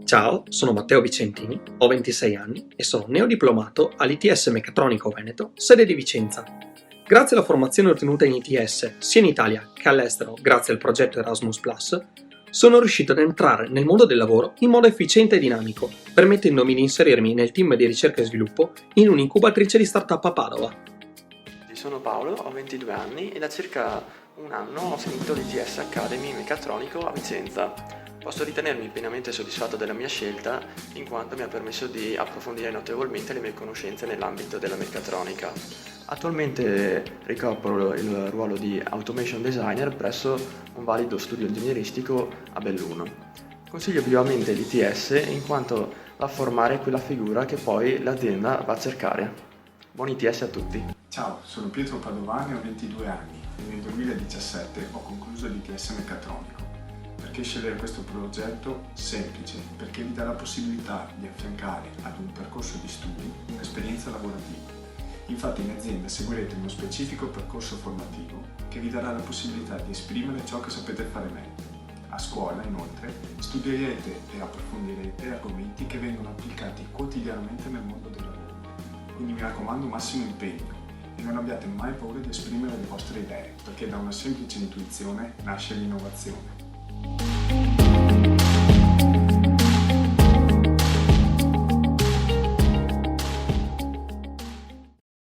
Ciao, sono Matteo Vicentini, ho 26 anni e sono neodiplomato all'ITS Meccatronico Veneto, sede di Vicenza. Grazie alla formazione ottenuta in ITS, sia in Italia che all'estero grazie al progetto Erasmus+, sono riuscito ad entrare nel mondo del lavoro in modo efficiente e dinamico, permettendomi di inserirmi nel team di ricerca e sviluppo in un'incubatrice di startup a Padova. Sono Paolo, ho 22 anni e da circa un anno ho finito l'ITS Academy Meccatronico a Vicenza. Posso ritenermi pienamente soddisfatto della mia scelta in quanto mi ha permesso di approfondire notevolmente le mie conoscenze nell'ambito della meccatronica. Attualmente ricopro il ruolo di Automation Designer presso un valido studio ingegneristico a Belluno. Consiglio vivamente l'ITS in quanto va a formare quella figura che poi l'azienda va a cercare. Buon ITS a tutti! Ciao, sono Pietro Padovani, ho 22 anni e nel 2017 ho concluso l'ITS Meccatronico. Perché scegliere questo progetto? Semplice, perché vi dà la possibilità di affiancare ad un percorso di studi un'esperienza lavorativa. Infatti in azienda seguirete uno specifico percorso formativo che vi darà la possibilità di esprimere ciò che sapete fare meglio. A scuola, inoltre, studierete e approfondirete argomenti che vengono applicati quotidianamente nel mondo del lavoro. Quindi mi raccomando, massimo impegno e non abbiate mai paura di esprimere le vostre idee, perché da una semplice intuizione nasce l'innovazione.